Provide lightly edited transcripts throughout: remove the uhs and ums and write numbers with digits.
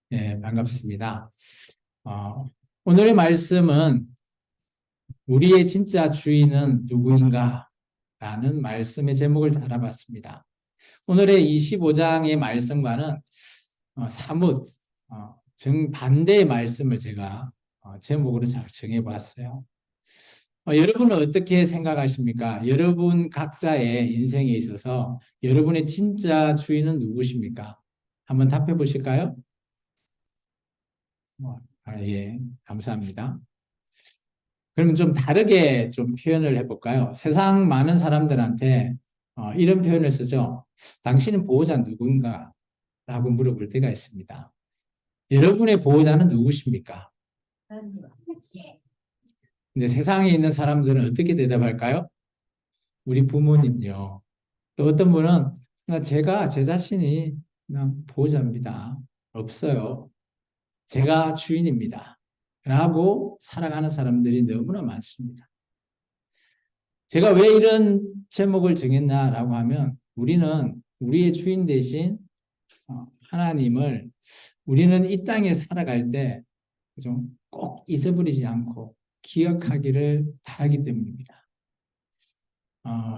네, 반갑습니다. 어, 오늘의 말씀은 우리의 진짜 주인은 누구인가? 라는 말씀의 제목을 달아봤습니다. 오늘의 25장의 말씀과는 사뭇 정반대의 말씀을 제가 제목으로 정해봤어요. 여러분은 어떻게 생각하십니까? 여러분 각자의 인생에 있어서 여러분의 진짜 주인은 누구십니까? 한번 답해 보실까요? 예, 감사합니다. 그럼 좀 다르게 좀 표현을 해볼까요? 세상 많은 사람들한테 이런 표현을 쓰죠. 당신은 보호자 누군가? 라고 물어볼 때가 있습니다. 여러분의 보호자는 누구십니까? 근데 세상에 있는 사람들은 어떻게 대답할까요? 우리 부모님요. 또 어떤 분은 제가 제 자신이 그냥 보호자입니다. 없어요. 제가 주인입니다. 라고 살아가는 사람들이 너무나 많습니다. 제가 왜 이런 제목을 정했나라고 하면 우리는 우리의 주인 대신 하나님을 우리는 이 땅에 살아갈 때 꼭 잊어버리지 않고 기억하기를 바라기 때문입니다.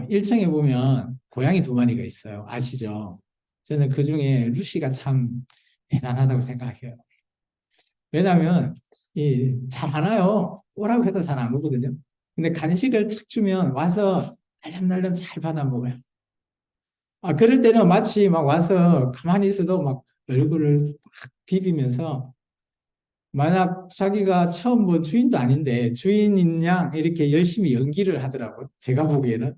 1층에 보면 고양이 2마리가 있어요. 아시죠? 저는 그 중에 루시가 참 대단하다고 생각해요. 왜냐하면 잘 안 와요. 오라고 해도 잘 안 오거든요. 근데 간식을 탁 주면 와서 날름날름 잘 받아 먹어요. 그럴 때는 마치 막 와서 가만히 있어도 막 얼굴을 막 비비면서 만약 자기가 처음 뭐 주인도 아닌데 주인인 양 이렇게 열심히 연기를 하더라고요. 제가 보기에는.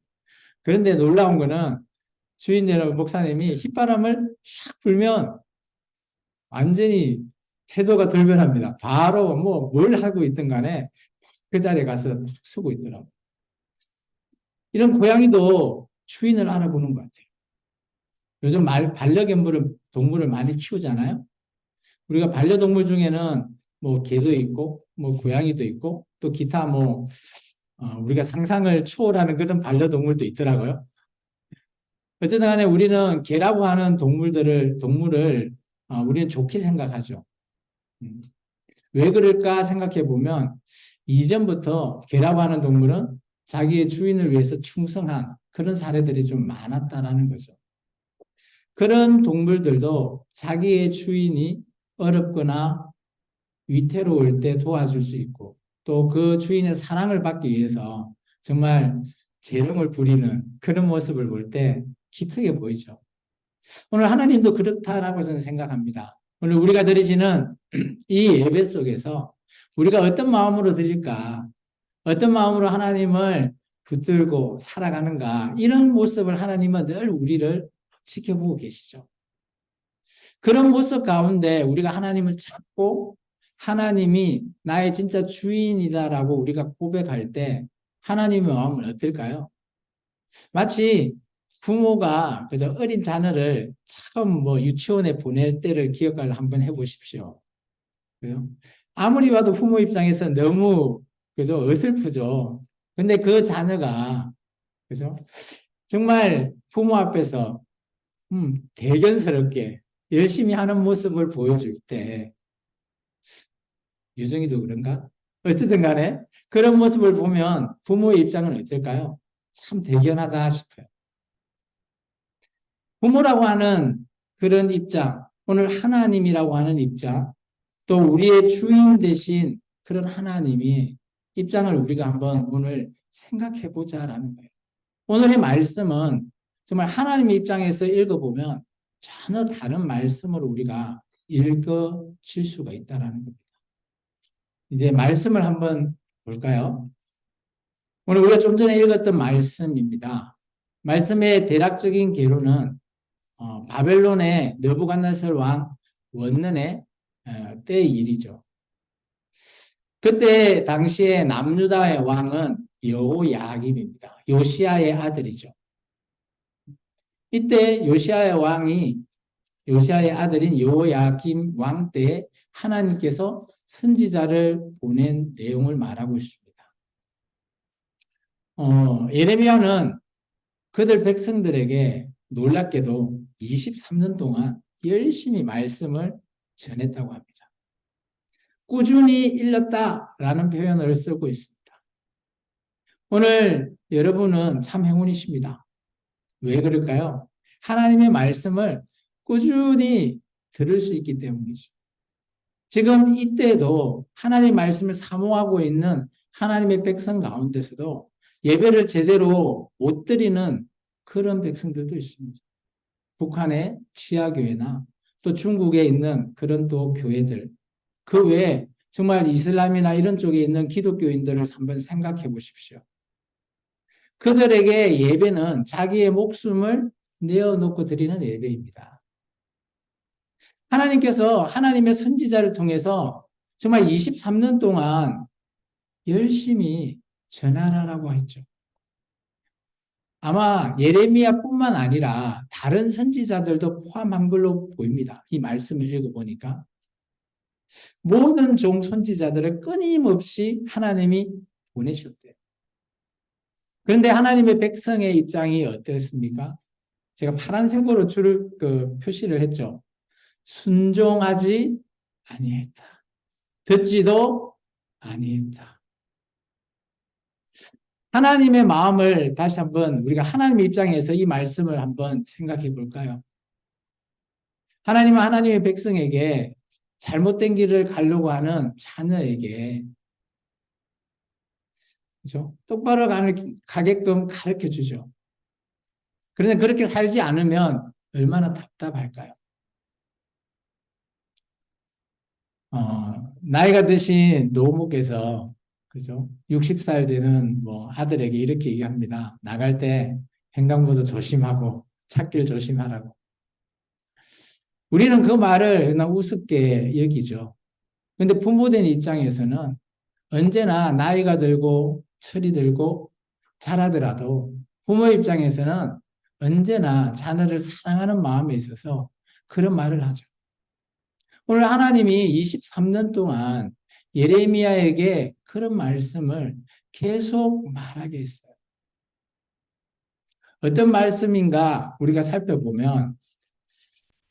그런데 놀라운 거는 주인이라는 목사님이 휘바람을 샥 불면 완전히 태도가 돌변합니다. 바로 뭐 뭘 하고 있든 간에 그 자리에 가서 딱 쓰고 있더라고요. 이런 고양이도 주인을 알아보는 것 같아요. 요즘 반려견 동물을 많이 키우잖아요. 우리가 반려동물 중에는 뭐 개도 있고, 뭐 고양이도 있고, 또 기타 뭐 우리가 상상을 초월하는 그런 반려동물도 있더라고요. 어쨌든 간에 우리는 개라고 하는 동물을 우리는 좋게 생각하죠. 음. 왜 그럴까 생각해 보면 이전부터 개라고 하는 동물은 자기의 주인을 위해서 충성한 그런 사례들이 좀 많았다라는 거죠. 그런 동물들도 자기의 주인이 어렵거나 위태로울 때 도와줄 수 있고 또 그 주인의 사랑을 받기 위해서 정말 재롱을 부리는 그런 모습을 볼 때 기특해 보이죠. 오늘 하나님도 그렇다라고 저는 생각합니다. 오늘 우리가 드리지는 이 예배 속에서 우리가 어떤 마음으로 드릴까, 어떤 마음으로 하나님을 붙들고 살아가는가, 이런 모습을 하나님은 늘 우리를 지켜보고 계시죠. 그런 모습 가운데 우리가 하나님을 찾고 하나님이 나의 진짜 주인이다라고 우리가 고백할 때 하나님의 마음은 어떨까요? 마치 부모가 그저 어린 자녀를 처음 뭐 유치원에 보낼 때를 기억을 한번 해보십시오. 그래요? 아무리 봐도 부모 입장에서 너무 그죠 어설프죠. 근데 그 자녀가 그죠 정말 부모 앞에서 대견스럽게 열심히 하는 모습을 보여줄 때 유정이도 그런가? 어쨌든 간에 그런 모습을 보면 부모의 입장은 어떨까요? 참 대견하다 싶어요. 부모라고 하는 그런 입장, 오늘 하나님이라고 하는 입장, 또 우리의 주인 대신 그런 하나님이 입장을 우리가 한번 오늘 생각해 보자라는 거예요. 오늘의 말씀은 정말 하나님의 입장에서 읽어보면 전혀 다른 말씀으로 우리가 읽어질 수가 있다는 겁니다. 이제 말씀을 한번 볼까요? 오늘 우리가 좀 전에 읽었던 말씀입니다. 말씀의 대략적인 개요는 바벨론의 느부갓네살 왕 원년의 때의 일이죠. 그때 당시에 남유다의 왕은 여호야김입니다. 요시야의 아들이죠. 이때 요시야의 아들인 여호야김 왕 때 하나님께서 선지자를 보낸 내용을 말하고 있습니다. 예레미야는 그들 백성들에게 놀랍게도 23년 동안 열심히 말씀을 전했다고 합니다. 꾸준히 일렀다라는 표현을 쓰고 있습니다. 오늘 여러분은 참 행운이십니다. 왜 그럴까요? 하나님의 말씀을 꾸준히 들을 수 있기 때문이죠. 지금 이때도 하나님의 말씀을 사모하고 있는 하나님의 백성 가운데서도 예배를 제대로 못 드리는 그런 백성들도 있습니다. 북한의 치아교회나 또 중국에 있는 그런 또 교회들, 그 외에 정말 이슬람이나 이런 쪽에 있는 기독교인들을 한번 생각해 보십시오. 그들에게 예배는 자기의 목숨을 내어놓고 드리는 예배입니다. 하나님께서 하나님의 선지자를 통해서 정말 23년 동안 열심히 전하라고 했죠. 아마 예레미야뿐만 아니라 다른 선지자들도 포함한 걸로 보입니다. 이 말씀을 읽어보니까. 모든 종 선지자들을 끊임없이 하나님이 보내셨대요. 그런데 하나님의 백성의 입장이 어땠습니까? 제가 파란색으로 줄을 표시를 했죠. 순종하지 아니했다. 듣지도 아니했다. 하나님의 마음을 다시 한번 우리가 하나님의 입장에서 이 말씀을 한번 생각해 볼까요? 하나님은 하나님의 백성에게 잘못된 길을 가려고 하는 자녀에게 그렇죠? 똑바로 가게끔 가르쳐 주죠. 그런데 그렇게 살지 않으면 얼마나 답답할까요? 나이가 드신 노무께서 그죠? 60살 되는 뭐 아들에게 이렇게 얘기합니다. 나갈 때 횡단보도 조심하고 찾길 조심하라고. 우리는 그 말을 그냥 우습게 여기죠. 근데 부모된 입장에서는 언제나 나이가 들고 철이 들고 자라더라도 부모 입장에서는 언제나 자녀를 사랑하는 마음에 있어서 그런 말을 하죠. 오늘 하나님이 23년 동안 예레미야에게 그런 말씀을 계속 말하게 했어요. 어떤 말씀인가 우리가 살펴보면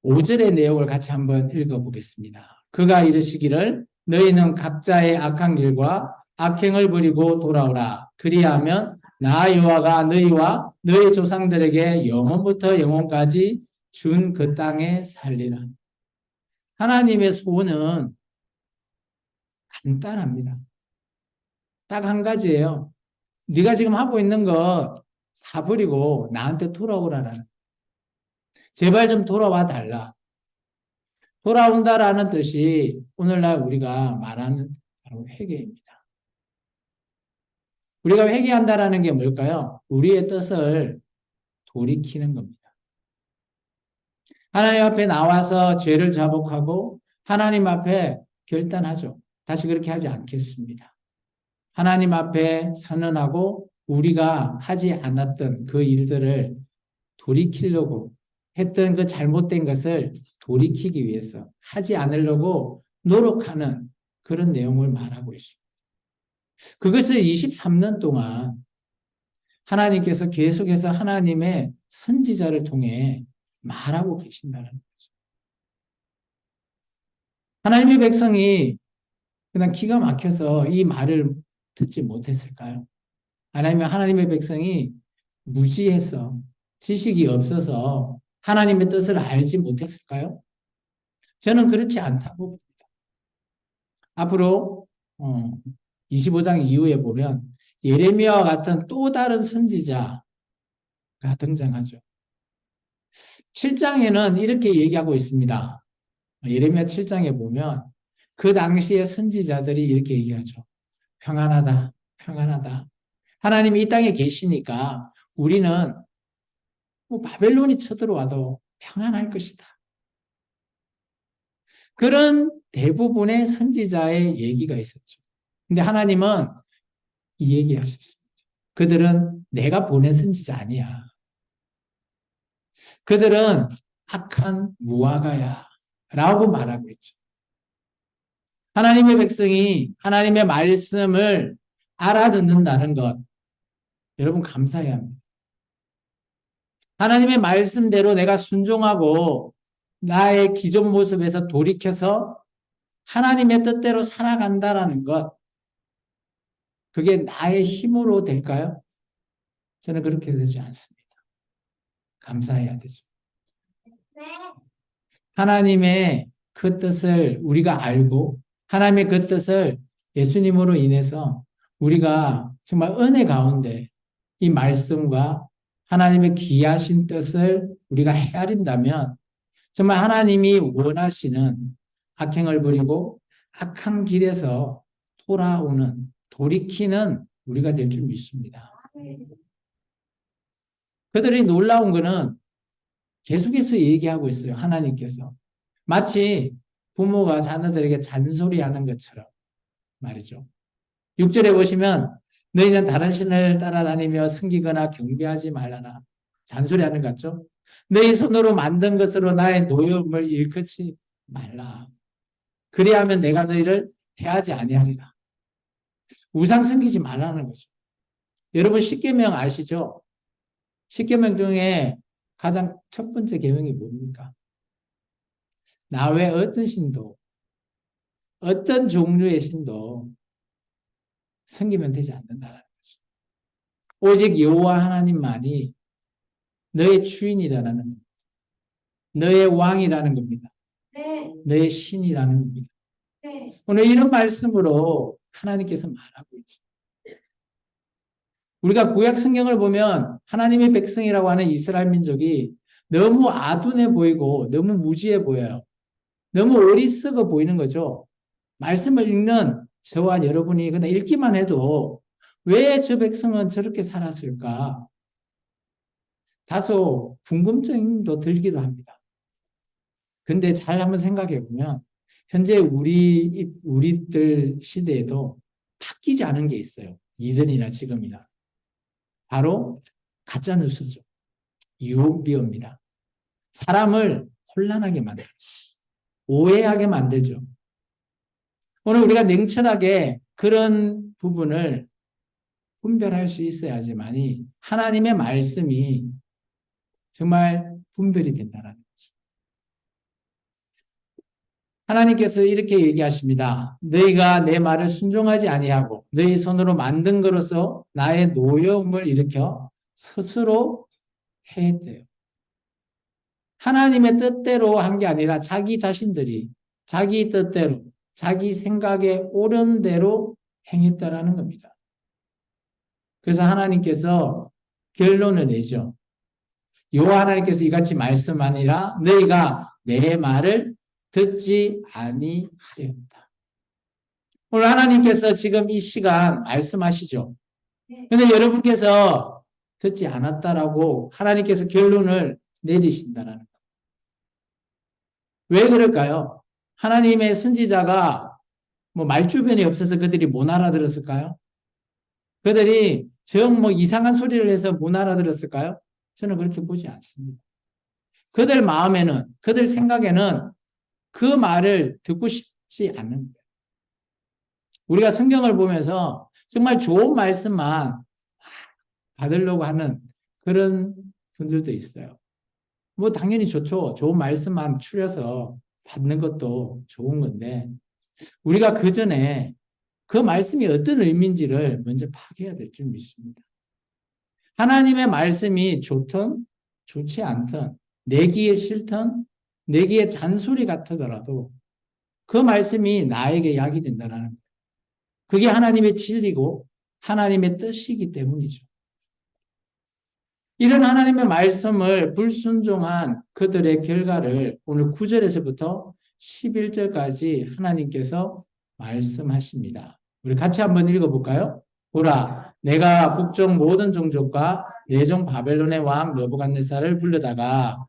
5절의 내용을 같이 한번 읽어보겠습니다. 그가 이르시기를 너희는 각자의 악한 길과 악행을 버리고 돌아오라. 그리하면 나 여호와가 너희와 너희 조상들에게 영원부터 영원까지 준 그 땅에 살리라. 하나님의 소원은 간단합니다. 딱 한 가지예요. 네가 지금 하고 있는 거 다 버리고 나한테 돌아오라라는. 제발 좀 돌아와 달라. 돌아온다라는 뜻이 오늘날 우리가 말하는 바로 회개입니다. 우리가 회개한다라는 게 뭘까요? 우리의 뜻을 돌이키는 겁니다. 하나님 앞에 나와서 죄를 자복하고 하나님 앞에 결단하죠. 다시 그렇게 하지 않겠습니다. 하나님 앞에 선언하고 우리가 하지 않았던 그 일들을 돌이키려고 했던 그 잘못된 것을 돌이키기 위해서 하지 않으려고 노력하는 그런 내용을 말하고 있습니다. 그것을 23년 동안 하나님께서 계속해서 하나님의 선지자를 통해 말하고 계신다는 거죠. 하나님의 백성이 그냥 기가 막혀서 이 말을 듣지 못했을까요? 하나님의 백성이 무지해서 지식이 없어서 하나님의 뜻을 알지 못했을까요? 저는 그렇지 않다고 봅니다. 앞으로 25장 이후에 보면 예레미야와 같은 또 다른 선지자가 등장하죠. 7장에는 이렇게 얘기하고 있습니다. 예레미야 7장에 보면 그 당시의 선지자들이 이렇게 얘기하죠. 평안하다, 평안하다. 하나님이 이 땅에 계시니까 우리는 뭐 바벨론이 쳐들어와도 평안할 것이다. 그런 대부분의 선지자의 얘기가 있었죠. 근데 하나님은 이 얘기하셨습니다. 그들은 내가 보낸 선지자 아니야. 그들은 악한 무화과야. 라고 말하고 있죠. 하나님의 백성이 하나님의 말씀을 알아듣는다는 것, 여러분 감사해야 합니다. 하나님의 말씀대로 내가 순종하고 나의 기존 모습에서 돌이켜서 하나님의 뜻대로 살아간다라는 것, 그게 나의 힘으로 될까요? 저는 그렇게 되지 않습니다. 감사해야 되죠. 하나님의 그 뜻을 우리가 알고 하나님의 그 뜻을 예수님으로 인해서 우리가 정말 은혜 가운데 이 말씀과 하나님의 귀하신 뜻을 우리가 헤아린다면 정말 하나님이 원하시는 악행을 버리고 악한 길에서 돌아오는, 돌이키는 우리가 될 줄 믿습니다. 그들이 놀라운 거는 계속해서 얘기하고 있어요. 하나님께서. 마치 부모가 자녀들에게 잔소리하는 것처럼 말이죠. 6절에 보시면 너희는 다른 신을 따라다니며 숨기거나 경배하지 말라나. 잔소리하는 것 같죠? 너희 손으로 만든 것으로 나의 노여움을 일컫지 말라. 그리하면 내가 너희를 해하지 아니하리라. 우상 숨기지 말라는 거죠. 여러분 십계명 아시죠? 십계명 중에 가장 첫 번째 계명이 뭡니까? 나 외 어떤 신도, 어떤 종류의 신도 섬기면 되지 않는다는 거죠. 오직 여호와 하나님만이 너의 주인이라는 겁니다. 너의 왕이라는 겁니다. 네. 너의 신이라는 겁니다. 네. 오늘 이런 말씀으로 하나님께서 말하고 있죠. 우리가 구약 성경을 보면 하나님의 백성이라고 하는 이스라엘 민족이 너무 아둔해 보이고 너무 무지해 보여요. 너무 어리석어 보이는 거죠. 말씀을 읽는 저와 여러분이 그냥 읽기만 해도 왜 저 백성은 저렇게 살았을까? 다소 궁금증도 들기도 합니다. 근데 잘 한번 생각해 보면 현재 우리들 시대에도 바뀌지 않은 게 있어요. 이전이나 지금이나. 바로 가짜 뉴스죠. 유혹비어입니다. 사람을 혼란하게 만들죠. 오해하게 만들죠. 오늘 우리가 냉철하게 그런 부분을 분별할 수 있어야지만이 하나님의 말씀이 정말 분별이 된다는 거죠. 하나님께서 이렇게 얘기하십니다. 너희가 내 말을 순종하지 아니하고 너희 손으로 만든 것으로서 나의 노여움을 일으켜 스스로 해대요. 하나님의 뜻대로 한 게 아니라 자기 자신들이 자기 뜻대로 자기 생각에 옳은 대로 행했다라는 겁니다. 그래서 하나님께서 결론을 내죠. 여호와 하나님께서 이같이 말씀하니라 너희가 내 말을 듣지 아니하였다. 오늘 하나님께서 지금 이 시간 말씀하시죠. 그런데 여러분께서 듣지 않았다라고 하나님께서 결론을 내리신다는 거예요. 왜 그럴까요? 하나님의 선지자가 뭐 말주변이 없어서 그들이 못 알아들었을까요? 그들이 정 이상한 소리를 해서 못 알아들었을까요? 저는 그렇게 보지 않습니다. 그들 마음에는, 그들 생각에는 그 말을 듣고 싶지 않는 거예요. 우리가 성경을 보면서 정말 좋은 말씀만 받으려고 하는 그런 분들도 있어요. 뭐 당연히 좋죠. 좋은 말씀만 추려서 받는 것도 좋은 건데 우리가 그 전에 그 말씀이 어떤 의미인지를 먼저 파악해야 될 줄 믿습니다. 하나님의 말씀이 좋든 좋지 않든 내기에 싫든 내기에 잔소리 같더라도 그 말씀이 나에게 약이 된다는 거예요. 그게 하나님의 진리고 하나님의 뜻이기 때문이죠. 이런 하나님의 말씀을 불순종한 그들의 결과를 오늘 9절에서부터 11절까지 하나님께서 말씀하십니다. 우리 같이 한번 읽어볼까요? 보라, 내가 북쪽 모든 종족과 내종 바벨론의 왕 느부갓네살을 불러다가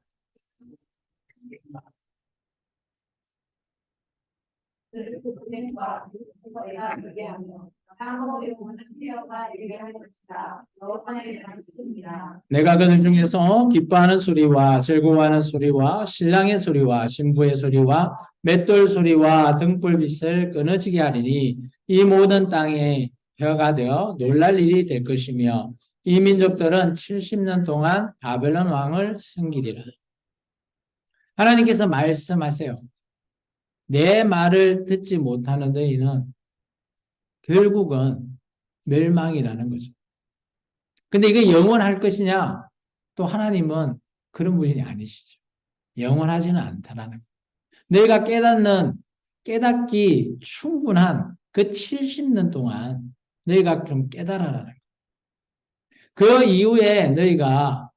내가 그들 중에서 기뻐하는 소리와 즐거워하는 소리와 신랑의 소리와 신부의 소리와 맷돌 소리와 등불빛을 끊어지게 하리니 이 모든 땅에 벼가 되어 놀랄 일이 될 것이며 이 민족들은 70년 동안 바벨론 왕을 섬기리라. 하나님께서 말씀하세요. 내 말을 듣지 못하는 너희는 결국은 멸망이라는 거죠. 근데 이게 영원할 것이냐? 또 하나님은 그런 분이 아니시죠. 영원하지는 않다라는 거예요. 너희가 깨닫기 충분한 그 70년 동안 너희가 좀 깨달아라는 거예요. 그 이후에 너희가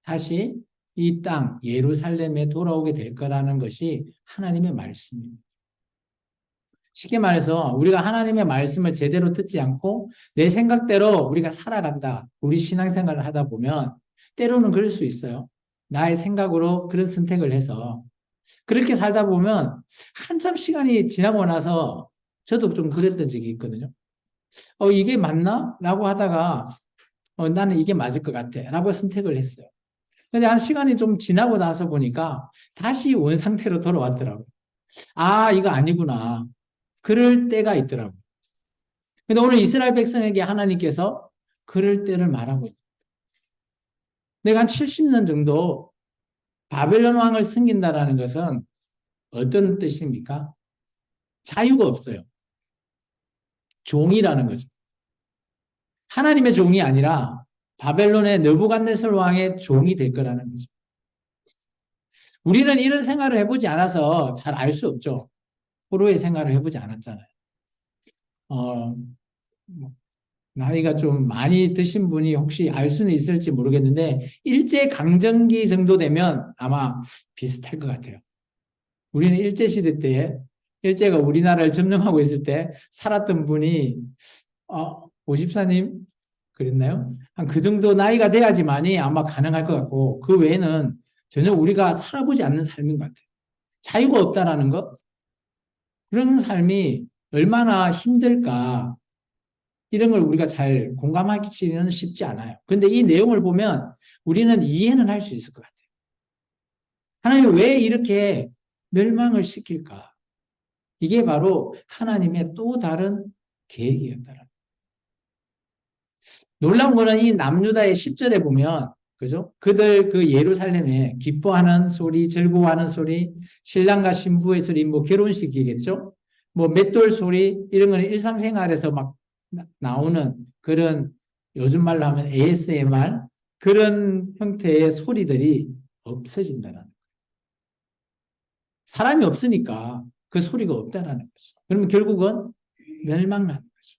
다시 이 땅 예루살렘에 돌아오게 될 거라는 것이 하나님의 말씀입니다. 쉽게 말해서 우리가 하나님의 말씀을 제대로 듣지 않고 내 생각대로 우리가 살아간다. 우리 신앙생활을 하다 보면 때로는 그럴 수 있어요. 나의 생각으로 그런 선택을 해서 그렇게 살다 보면 한참 시간이 지나고 나서 저도 좀 그랬던 적이 있거든요. 이게 맞나? 라고 하다가 나는 이게 맞을 것 같아. 라고 선택을 했어요. 근데 한 시간이 좀 지나고 나서 보니까 다시 원상태로 돌아왔더라고요. 아, 이거 아니구나. 그럴 때가 있더라고요. 근데 오늘 이스라엘 백성에게 하나님께서 그럴 때를 말하고 있어요. 내가 한 70년 정도 바벨론 왕을 섬긴다라는 것은 어떤 뜻입니까? 자유가 없어요. 종이라는 거죠. 하나님의 종이 아니라 바벨론의 느부갓네살 왕의 종이 될 거라는 거죠. 우리는 이런 생활을 해보지 않아서 잘 알 수 없죠. 포로의 생활을 해보지 않았잖아요. 어, 나이가 좀 많이 드신 분이 혹시 알 수는 있을지 모르겠는데 일제 강점기 정도 되면 아마 비슷할 것 같아요. 우리는 일제 시대 때에 일제가 우리나라를 점령하고 있을 때 살았던 분이 54님 그랬나요? 한 그 정도 나이가 돼야지만이 아마 가능할 것 같고 그 외에는 전혀 우리가 살아보지 않는 삶인 것 같아요. 자유가 없다라는 것 그런 삶이 얼마나 힘들까 이런 걸 우리가 잘 공감하기는 쉽지 않아요. 그런데 이 내용을 보면 우리는 이해는 할 수 있을 것 같아요. 하나님이 왜 이렇게 멸망을 시킬까? 이게 바로 하나님의 또 다른 계획이었다라. 놀라운 거는 이 남유다의 10절에 보면 그죠? 그들 그 예루살렘에 기뻐하는 소리, 즐거워하는 소리, 신랑과 신부의 소리, 뭐 결혼식이겠죠? 뭐 맷돌 소리 이런 거는 일상생활에서 막 나오는 그런 요즘 말로 하면 ASMR 그런 형태의 소리들이 없어진다는 거예요. 사람이 없으니까 그 소리가 없다는 거죠. 그러면 결국은 멸망하는 거죠.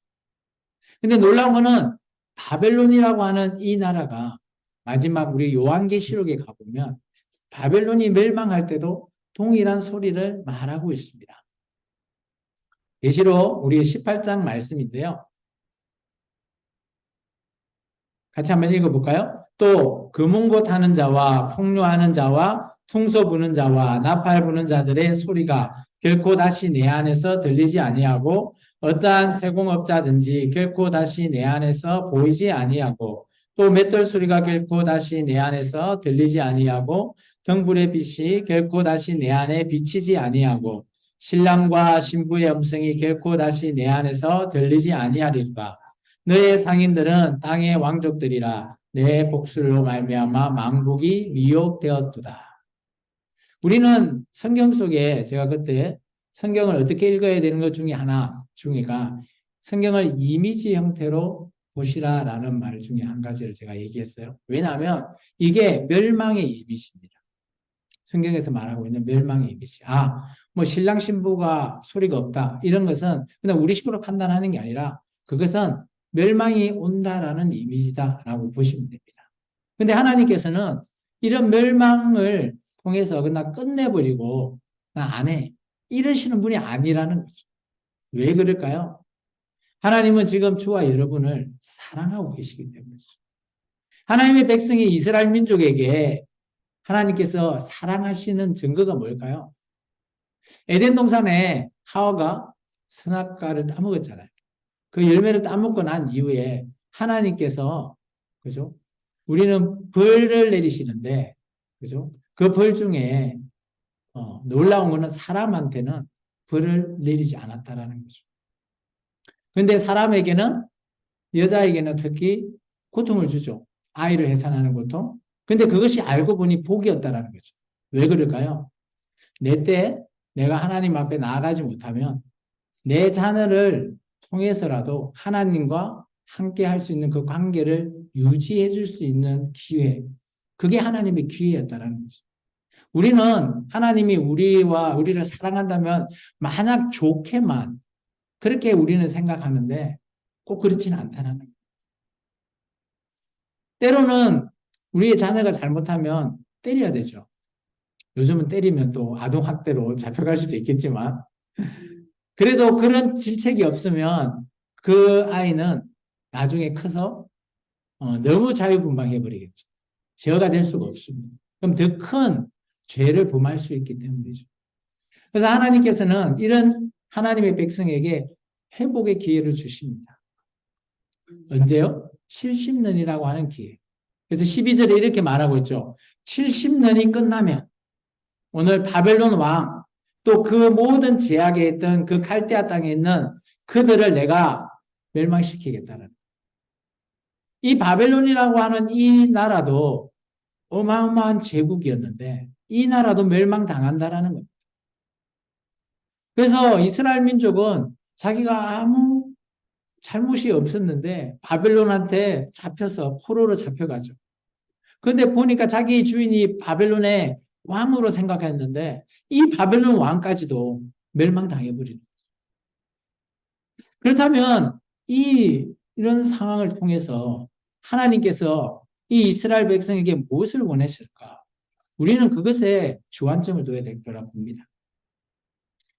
근데 놀라운 거는 바벨론이라고 하는 이 나라가 마지막 우리 요한계시록에 가보면 바벨론이 멸망할 때도 동일한 소리를 말하고 있습니다. 계시록 우리 18장 말씀인데요. 같이 한번 읽어볼까요? 또 금은곳 하는 자와 폭로하는 자와 퉁소 부는 자와 나팔 부는 자들의 소리가 결코 다시 내 안에서 들리지 아니하고 어떠한 세공업자든지 결코 다시 내 안에서 보이지 아니하고 또 맷돌 소리가 결코 다시 내 안에서 들리지 아니하고 등불의 빛이 결코 다시 내 안에 비치지 아니하고 신랑과 신부의 음성이 결코 다시 내 안에서 들리지 아니하리까. 너의 상인들은 땅의 왕족들이라 내 복술로 말미암아 망국이 미혹되었도다. 우리는 성경 속에 제가 그때 성경을 어떻게 읽어야 되는 것 중에 중에가 성경을 이미지 형태로 보시라라는 말 중에 한 가지를 제가 얘기했어요. 왜냐하면 이게 멸망의 이미지입니다. 성경에서 말하고 있는 멸망의 이미지. 뭐 신랑 신부가 소리가 없다. 이런 것은 그냥 우리 식으로 판단하는 게 아니라 그것은 멸망이 온다라는 이미지다라고 보시면 됩니다. 근데 하나님께서는 이런 멸망을 통해서 나 끝내버리고 나 안 해. 이러시는 분이 아니라는 거죠. 왜 그럴까요? 하나님은 지금 저와 여러분을 사랑하고 계시기 때문이죠. 하나님의 백성이 이스라엘 민족에게 하나님께서 사랑하시는 증거가 뭘까요? 에덴 동산에 하와가 선악과를 따먹었잖아요. 그 열매를 따먹고 난 이후에 하나님께서 그죠? 우리는 벌을 내리시는데 그죠? 그 벌 중에 놀라운 거는 사람한테는 벌을 내리지 않았다라는 거죠. 근데 사람에게는 여자에게는 특히 고통을 주죠. 아이를 해산하는 고통. 근데 그것이 알고 보니 복이었다라는 거죠. 왜 그럴까요? 내 때 내가 하나님 앞에 나아가지 못하면 내 자녀를 통해서라도 하나님과 함께 할 수 있는 그 관계를 유지해 줄 수 있는 기회. 그게 하나님의 기회였다라는 거죠. 우리는 하나님이 우리를 사랑한다면 만약 좋게만 그렇게 우리는 생각하는데 꼭 그렇지는 않다는 거예요. 때로는 우리의 자녀가 잘못하면 때려야 되죠. 요즘은 때리면 또 아동학대로 잡혀갈 수도 있겠지만 그래도 그런 질책이 없으면 그 아이는 나중에 커서 너무 자유분방해 버리겠죠. 제어가 될 수가 없습니다. 그럼 더 큰 죄를 범할 수 있기 때문이죠. 그래서 하나님께서는 이런 하나님의 백성에게 회복의 기회를 주십니다. 언제요? 70년이라고 하는 기회. 그래서 12절에 이렇게 말하고 있죠. 70년이 끝나면 오늘 바벨론 왕, 또 그 모든 제약에 있던 그 갈대아 땅에 있는 그들을 내가 멸망시키겠다는. 이 바벨론이라고 하는 이 나라도 어마어마한 제국이었는데 이 나라도 멸망당한다라는 겁니다. 그래서 이스라엘 민족은 자기가 아무 잘못이 없었는데 바벨론한테 잡혀서 포로로 잡혀가죠. 그런데 보니까 자기 주인이 바벨론의 왕으로 생각했는데 이 바벨론 왕까지도 멸망당해버리는. 그렇다면 이런 상황을 통해서 하나님께서 이 이스라엘 백성에게 무엇을 원하실까? 우리는 그것에 주안점을 둬야 될 거라고 봅니다.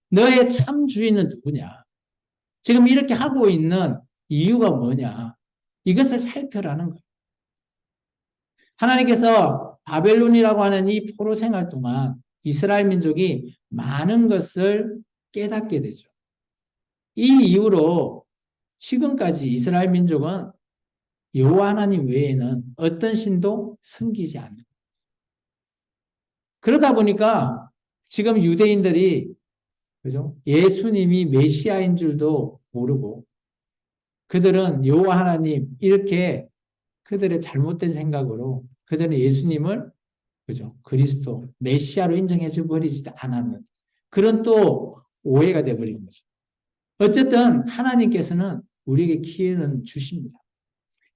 너의 참 주인은 누구냐? 지금 이렇게 하고 있는 이유가 뭐냐? 이것을 살펴라는 거예요. 하나님께서 바벨론이라고 하는 이 포로 생활 동안 이스라엘 민족이 많은 것을 깨닫게 되죠. 이 이후로 지금까지 이스라엘 민족은 여호와 하나님 외에는 어떤 신도 섬기지 않는 거예요. 그러다 보니까 지금 유대인들이 그죠? 예수님이 메시아인 줄도 모르고 그들은 여호와 하나님 이렇게 그들의 잘못된 생각으로 그들은 예수님을 그죠? 그리스도 메시아로 인정해 줘 버리지도 않았는 그런 또 오해가 돼 버린 거죠. 어쨌든 하나님께서는 우리에게 기회는 주십니다.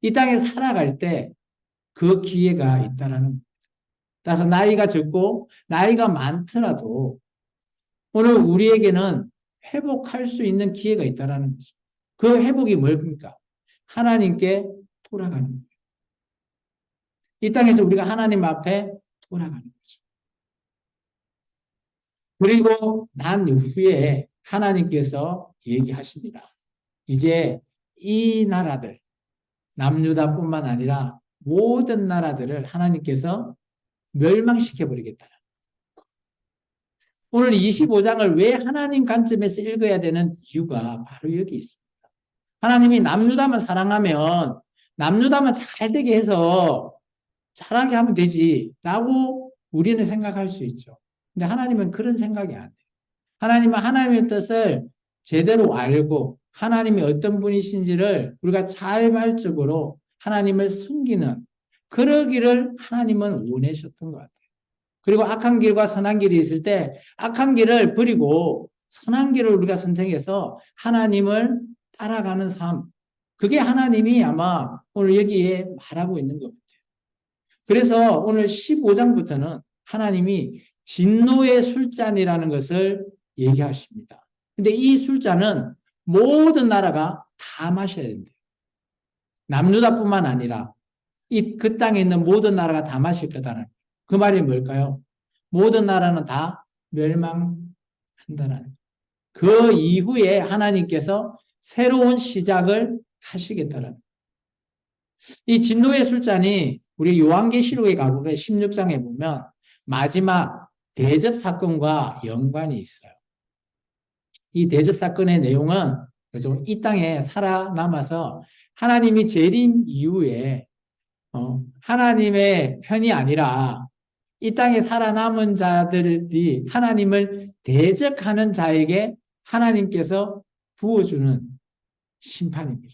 이 땅에 살아갈 때 그 기회가 있다라는 겁니다. 따라서 나이가 적고 나이가 많더라도 오늘 우리에게는 회복할 수 있는 기회가 있다라는 거죠. 그 회복이 뭡니까? 하나님께 돌아가는 거예요. 이 땅에서 우리가 하나님 앞에 돌아가는 거죠. 그리고 난 후에 하나님께서 얘기하십니다. 이제 이 나라들, 남유다뿐만 아니라 모든 나라들을 하나님께서 멸망시켜버리겠다. 오늘 25장을 왜 하나님 관점에서 읽어야 되는 이유가 바로 여기 있습니다. 하나님이 남유다만 사랑하면 남유다만 잘 되게 해서 잘하게 하면 되지라고 우리는 생각할 수 있죠. 근데 하나님은 그런 생각이 안 돼요. 하나님은 하나님의 뜻을 제대로 알고 하나님이 어떤 분이신지를 우리가 자발적으로 하나님을 섬기는 그러기를 하나님은 원하셨던 것 같아요. 그리고 악한 길과 선한 길이 있을 때 악한 길을 버리고 선한 길을 우리가 선택해서 하나님을 따라가는 삶. 그게 하나님이 아마 오늘 여기에 말하고 있는 것 같아요. 그래서 오늘 15장부터는 하나님이 진노의 술잔이라는 것을 얘기하십니다. 근데 이 술잔은 모든 나라가 다 마셔야 된대요. 남유다뿐만 아니라 그 땅에 있는 모든 나라가 다 마실 거다라는 그 말이 뭘까요? 모든 나라는 다 멸망한다라는 그 이후에 하나님께서 새로운 시작을 하시겠다라는 이 진노의 술잔이 우리 요한계시록에 가보면 16장에 보면 마지막 대접 사건과 연관이 있어요. 이 대접 사건의 내용은 그죠? 이 땅에 살아남아서 하나님이 재림 이후에 하나님의 편이 아니라 이 땅에 살아남은 자들이 하나님을 대적하는 자에게 하나님께서 부어주는 심판입니다.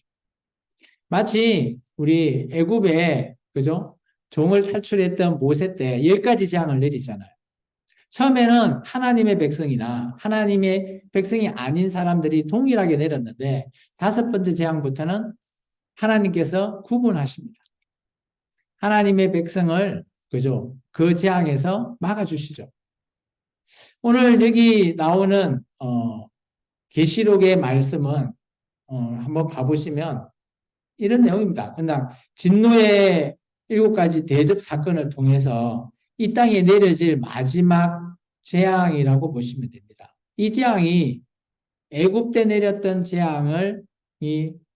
마치 우리 애굽에 그죠? 종을 탈출했던 모세 때 10가지 재앙을 내리잖아요. 처음에는 하나님의 백성이나 하나님의 백성이 아닌 사람들이 동일하게 내렸는데 다섯 번째 재앙부터는 하나님께서 구분하십니다. 하나님의 백성을 그죠? 그 재앙에서 막아주시죠. 오늘 여기 나오는 계시록의 말씀은 한번 봐보시면 이런 내용입니다. 그냥 진노의 7가지 대접 사건을 통해서 이 땅에 내려질 마지막 재앙이라고 보시면 됩니다. 이 재앙이 애굽 때 내렸던 재앙을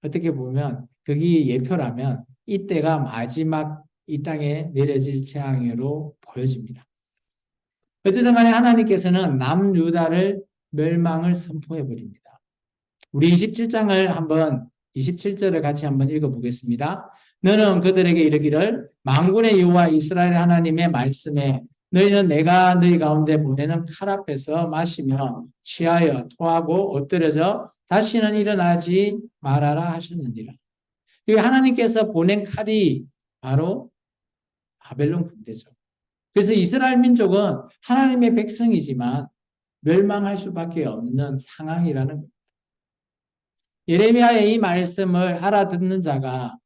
어떻게 보면 거기 예표라면 이때가 마지막 이 땅에 내려질 재앙으로 보여집니다. 어쨌든 간에 하나님께서는 남유다를 멸망을 선포해 버립니다. 우리 27장을 한번 27절을 같이 한번 읽어보겠습니다. 너는 그들에게 이르기를 만군의 여호와 이스라엘 하나님의 말씀에 너희는 내가 너희 가운데 보내는 칼 앞에서 마시며 취하여 토하고 엎드려져 다시는 일어나지 말아라 하셨느니라. 이 하나님께서 보낸 칼이 바로 바벨론 군대죠. 그래서 이스라엘 민족은 하나님의 백성이지만 멸망할 수밖에 없는 상황이라는 겁니다. 예레미야의 이 말씀을 알아듣는 자가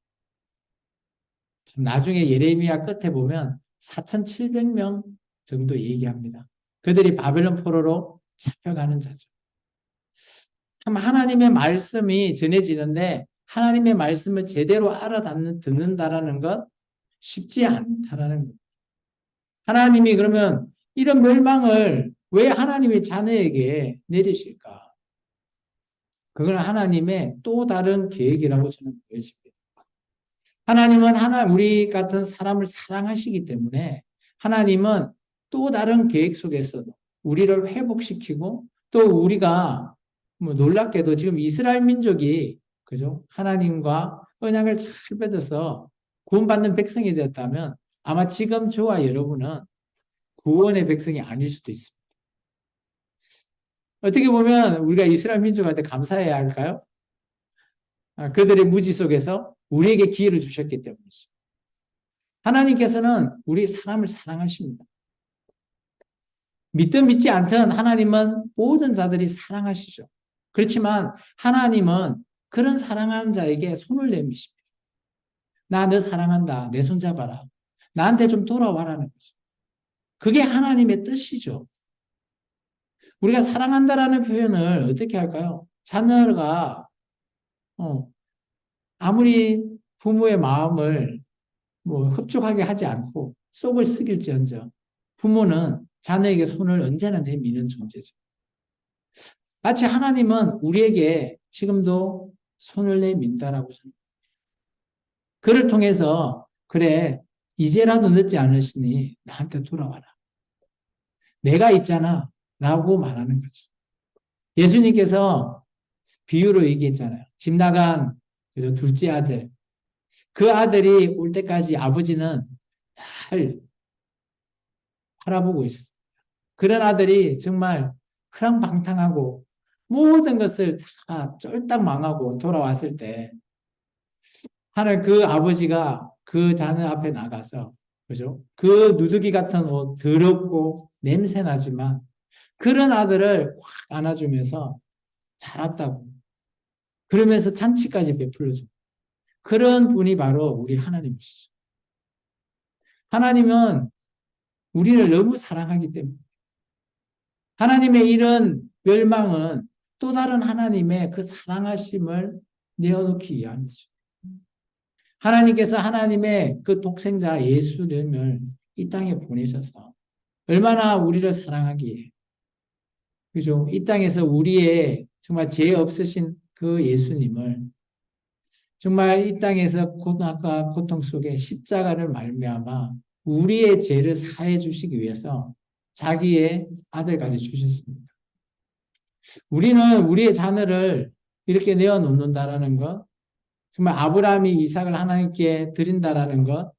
나중에 예레미야 끝에 보면 4,700명 정도 얘기합니다. 그들이 바벨론 포로로 잡혀가는 자죠. 참 하나님의 말씀이 전해지는데 하나님의 말씀을 제대로 듣는다라는 것 쉽지 않다라는 것. 하나님이 그러면 이런 멸망을 왜 하나님의 자녀에게 내리실까? 그건 하나님의 또 다른 계획이라고 저는 보여집니다. 하나님은 우리 같은 사람을 사랑하시기 때문에 하나님은 또 다른 계획 속에서도 우리를 회복시키고 또 우리가 놀랍게도 지금 이스라엘 민족이 그죠? 하나님과 언약을 잘 맺어서 구원받는 백성이 되었다면 아마 지금 저와 여러분은 구원의 백성이 아닐 수도 있습니다. 어떻게 보면 우리가 이스라엘 민족한테 감사해야 할까요? 그들의 무지 속에서 우리에게 기회를 주셨기 때문이죠. 하나님께서는 우리 사람을 사랑하십니다. 믿든 믿지 않든 하나님은 모든 자들이 사랑하시죠. 그렇지만 하나님은 그런 사랑하는 자에게 손을 내미십니다. 나 너 사랑한다. 내 손 잡아라. 나한테 좀 돌아와라는 거죠. 그게 하나님의 뜻이죠. 우리가 사랑한다라는 표현을 어떻게 할까요? 자녀가 아무리 부모의 마음을 흡족하게 하지 않고 속을 썩일지언정 부모는 자녀에게 손을 언제나 내미는 존재죠. 마치 하나님은 우리에게 지금도 손을 내민다라고 생각합니다. 그를 통해서 그래 이제라도 늦지 않으시니 나한테 돌아와라. 내가 있잖아 라고 말하는 거죠. 예수님께서 비유로 얘기했잖아요. 집 나간 둘째 아들. 그 아들이 올 때까지 아버지는 잘 바라보고 있어요. 그런 아들이 정말 흐랑방탕하고 모든 것을 다 쫄딱 망하고 돌아왔을 때 하늘 그 아버지가 그 자녀 앞에 나가서 그죠? 그 누더기 같은 옷 더럽고 냄새 나지만 그런 아들을 확 안아주면서 잘 왔다고 그러면서 잔치까지 베풀어줘. 그런 분이 바로 우리 하나님이시죠. 하나님은 우리를 너무 사랑하기 때문에 하나님의 이런 멸망은 또 다른 하나님의 그 사랑하심을 내어놓기 위함이죠. 하나님께서 하나님의 그 독생자 예수님을 이 땅에 보내셔서 얼마나 우리를 사랑하기에 그죠? 이 땅에서 우리의 정말 죄 없으신 그 예수님을 정말 이 땅에서 고난과 고통 속에 십자가를 말미암아 우리의 죄를 사해 주시기 위해서 자기의 아들까지 주셨습니다. 우리는 우리의 자녀를 이렇게 내어놓는다라는 것, 정말 아브라함이 이삭을 하나님께 드린다라는 것,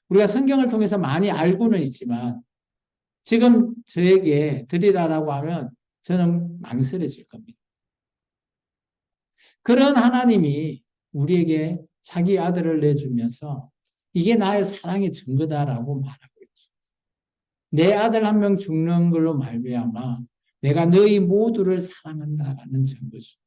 우리가 성경을 통해서 많이 알고는 있지만 지금 저에게 드리라라고 하면 저는 망설여질 겁니다. 그런 하나님이 우리에게 자기 아들을 내주면서 이게 나의 사랑의 증거다라고 말하고 있죠. 내 아들 한 명 죽는 걸로 말미암아 내가 너희 모두를 사랑한다라는 증거죠.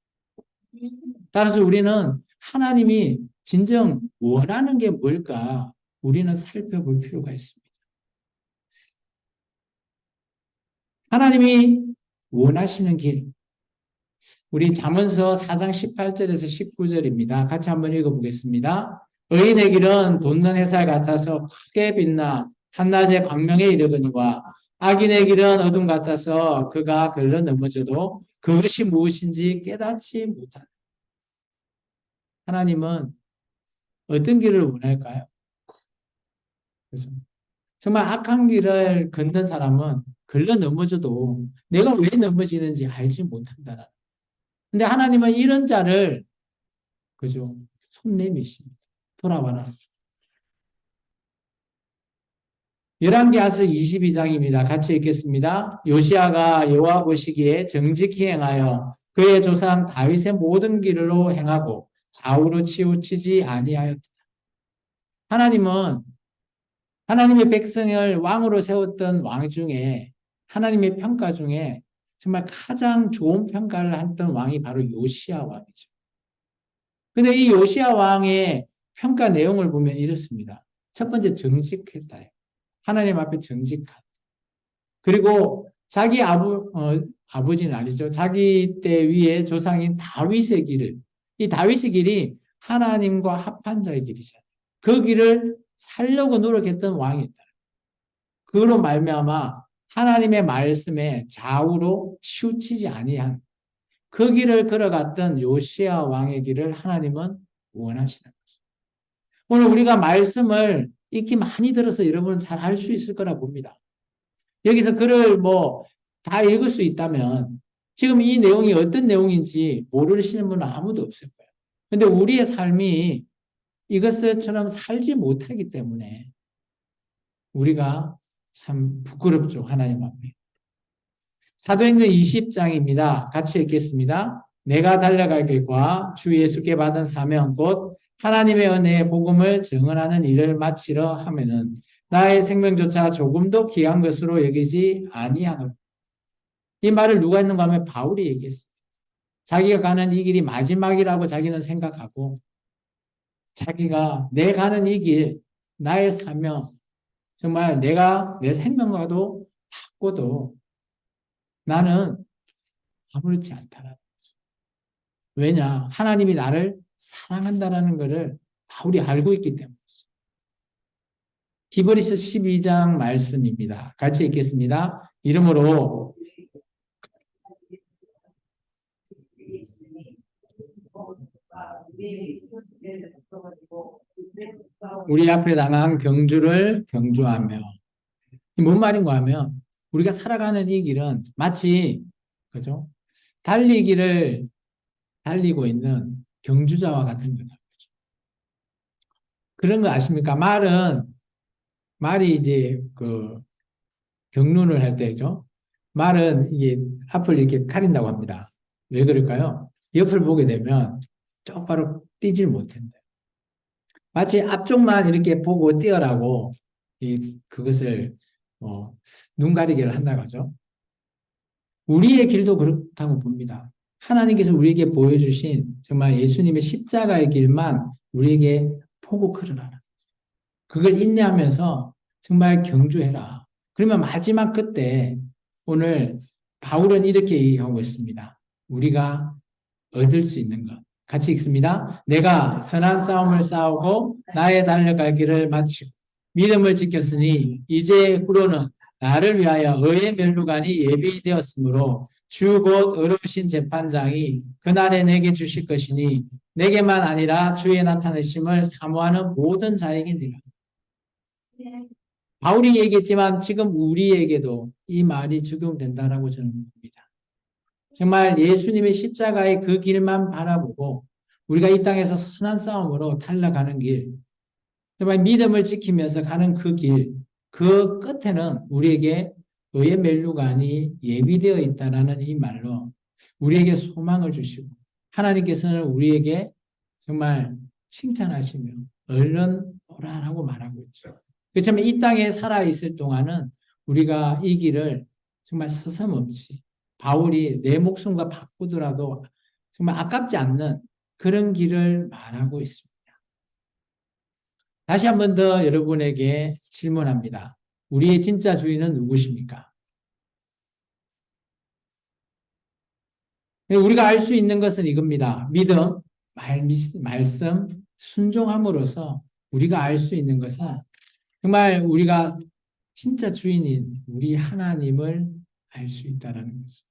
따라서 우리는 하나님이 진정 원하는 게 뭘까 우리는 살펴볼 필요가 있습니다. 하나님이 원하시는 길, 우리 잠언서 4장 18절에서 19절입니다. 같이 한번 읽어보겠습니다. 의인의 길은 돋는 햇살 같아서 크게 빛나 한낮의 광명에 이르거니와 악인의 길은 어둠 같아서 그가 걸러 넘어져도 그것이 무엇인지 깨닫지 못한다. 하나님은 어떤 길을 원할까요? 그래서 정말 악한 길을 걷는 사람은 걸러 넘어져도 내가 왜 넘어지는지 알지 못한다. 근데 하나님은 이런 자를 그죠? 손 내미십니다. 돌아와라. 열왕기하서 22장입니다. 같이 읽겠습니다. 요시아가 여호와 보시기에 정직히 행하여 그의 조상 다윗의 모든 길로 행하고 좌우로 치우치지 아니하였다. 하나님은 하나님의 백성을 왕으로 세웠던 왕 중에 하나님의 평가 중에 정말 가장 좋은 평가를 했던 왕이 바로 요시아 왕이죠. 근데 이 요시아 왕의 평가 내용을 보면 이렇습니다. 첫 번째 정직했다. 하나님 앞에 정직하다. 그리고 자기 아버지는 아니죠. 자기 때 위에 조상인 다윗의 길을, 이 다윗의 길이 하나님과 합한 자의 길이잖아요. 그 길을 살려고 노력했던 왕이다. 그로 말미암아 하나님의 말씀에 좌우로 치우치지 아니한 그 길을 걸어갔던 요시아 왕의 길을 하나님은 원하시는 거죠. 오늘 우리가 말씀을 익히 많이 들어서 여러분은 잘 알 수 있을 거라 봅니다. 여기서 글을 다 읽을 수 있다면 지금 이 내용이 어떤 내용인지 모르시는 분은 아무도 없을 거예요. 근데 우리의 삶이 이것처럼 살지 못하기 때문에 우리가 참 부끄럽죠. 하나님 앞에. 사도행전 20장입니다. 같이 읽겠습니다. 내가 달려갈 길과 주 예수께 받은 사명 곧 하나님의 은혜의 복음을 증언하는 일을 마치려 하면은 나의 생명조차 조금도 귀한 것으로 여기지 아니하노라. 이 말을 누가 했는가 하면 바울이 얘기했습니다. 자기가 가는 이 길이 마지막이라고 자기는 생각하고 자기가 내 가는 이 길, 나의 사명, 정말 내가 내 생명과도 바꿔도 나는 아무렇지 않다라는 거죠. 왜냐? 하나님이 나를 사랑한다라는 것을 바울이 알고 있기 때문이죠. 히브리서 12장 말씀입니다. 같이 읽겠습니다. 이러므로 우리 앞에 당한 경주를 경주하며 뭔 말인가 하면 우리가 살아가는 이 길은 마치 그죠? 달리기를 달리고 있는 경주자와 같은 거다. 그런 거 아십니까? 말이 이제 그 경륜을 할 때죠. 말은 이게 앞을 이렇게 가린다고 합니다. 왜 그럴까요? 옆을 보게 되면 똑바로 뛰질 못한다. 마치 앞쪽만 이렇게 보고 뛰어라고 그것을 눈 가리기를 한다고 하죠. 우리의 길도 그렇다고 봅니다. 하나님께서 우리에게 보여주신 정말 예수님의 십자가의 길만 우리에게 보고 걸어라. 그걸 인내하면서 정말 경주해라. 그러면 마지막 그때 오늘 바울은 이렇게 얘기하고 있습니다. 우리가 얻을 수 있는 것. 같이 읽습니다. 내가 선한 싸움을 싸우고 나의 달려갈 길을 마치고 믿음을 지켰으니 이제 후로는 나를 위하여 의의 면류관이 예비되었으므로 주 곧 의로우신 재판장이 그날에 내게 주실 것이니 내게만 아니라 주의 나타내심을 사모하는 모든 자에게니라. 바울이 얘기했지만 지금 우리에게도 이 말이 적용된다라고 저는 봅니다. 정말 예수님의 십자가의 그 길만 바라보고 우리가 이 땅에서 선한 싸움으로 달려가는 길, 정말 믿음을 지키면서 가는 그 길, 그 끝에는 우리에게 의의 면류관이 예비되어 있다는 이 말로 우리에게 소망을 주시고 하나님께서는 우리에게 정말 칭찬하시며 얼른 오라라고 말하고 있죠. 그렇지만 이 땅에 살아있을 동안은 우리가 이 길을 정말 서슴없이 바울이 내 목숨과 바꾸더라도 정말 아깝지 않는 그런 길을 말하고 있습니다. 다시 한 번 더 여러분에게 질문합니다. 우리의 진짜 주인은 누구십니까? 우리가 알 수 있는 것은 이겁니다. 믿음, 말씀, 순종함으로써 우리가 알 수 있는 것은 정말 우리가 진짜 주인인 우리 하나님을 알 수 있다는 것입니다.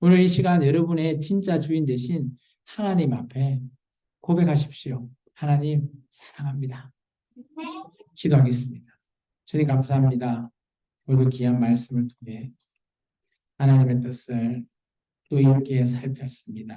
오늘 이 시간 여러분의 진짜 주인 되신 하나님 앞에 고백하십시오. 하나님 사랑합니다. 기도하겠습니다. 주님 감사합니다. 오늘 귀한 말씀을 통해 하나님의 뜻을 또 이렇게 살폈습니다.